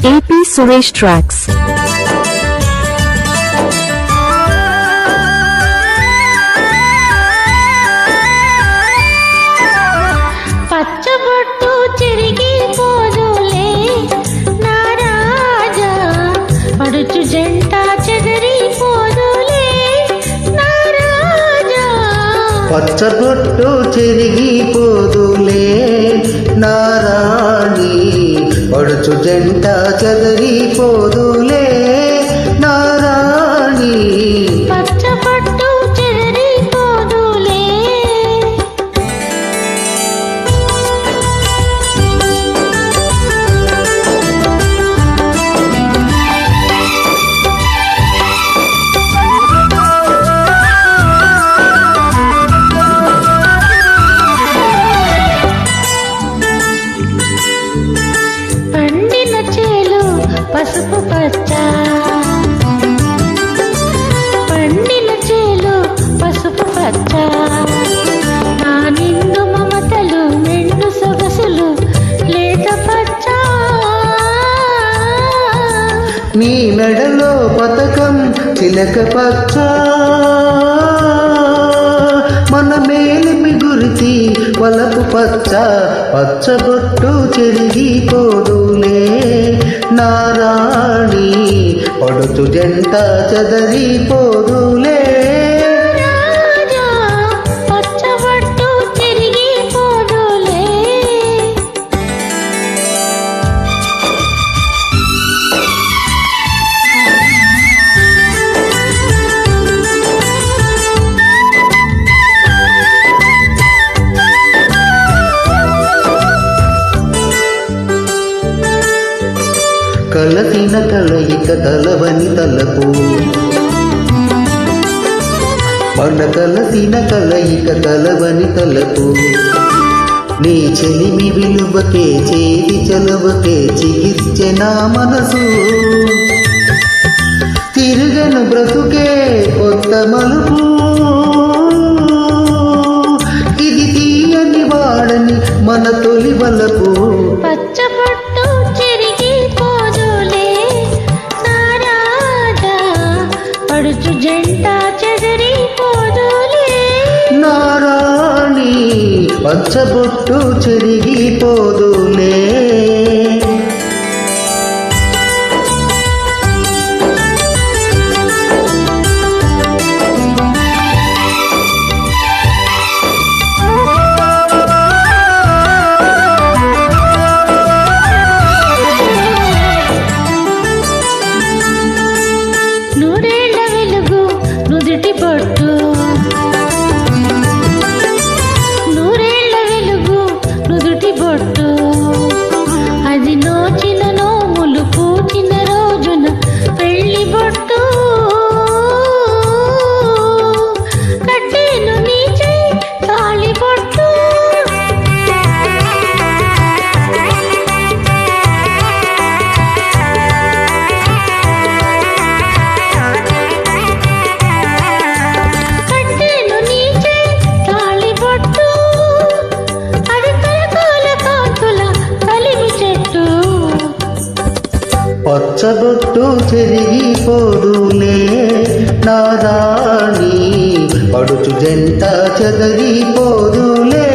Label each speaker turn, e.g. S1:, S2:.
S1: AP Suresh Tracks.
S2: పచ్చబొట్టు చెరిగిపోదులే నా రాజా, పడుచు జంట చెదిరిపోదులే నా రాజా.
S3: పచ్చబొట్టు చెరిగిపోదులే నా రాణి, పడుచు జంట చెదిరిపోదులే నా రాణి.
S2: పచ్చబొట్టు చెదిరిపోదులే. పండిన చేలు పసుపు పచ్చ, పండిన చేలు పసుపు పచ్చ, నా నిండు మమతలు మెండు సొగసులు లేత పచ్చ.
S3: నీ మెడలో పతకం చిలక పచ్చ, మన మేలిమి గురిచి వలపు పచ్చ. పచ్చబొట్టు చెరిగిపోదులే నా రాణి, పడుచు జంట చెదరిపోదులే.
S2: రాజా పచ్చబొట్టు చెరిగిపోదులే.
S3: కలసిన కలయిక కలవని తలకు, కలసిన కలయిక కలవని తలకు. నీ చెలిమి విలువకే చేతి చలువకే చిగిర్చె నా మనసు. తిరుగను బ్రతుకే కొత్త మలుపు, ఇది తీయని వాడని మన తొలి వలపు.
S2: పచ్చబొట్టు చెరిగిపోదులే నా రాజా, పడుచు జంట చెదిరిపోదులే
S3: నా రాణి, పచ్చబొట్టు చెరిగిపోదులే.
S2: నూరేళ్ల వెలుగు నుదుటి బొట్టు, నూరేళ్ల వెలుగు నుదుటి బొట్టు, అది నోచిన నోములు పూచిన రోజున పెళ్లి బొట్టు. కట్టేను నీ చెయ్యి తాళి బొట్టు, కట్టేను నీ చెయ్యి తాళి బొట్టు, అది కలకాల కాంతుల కలిమి చెట్టు.
S3: పచ్చబొట్టు చెరిగిపోదులే నా రాణి, పడుచు జంట చెదరిపోదులే.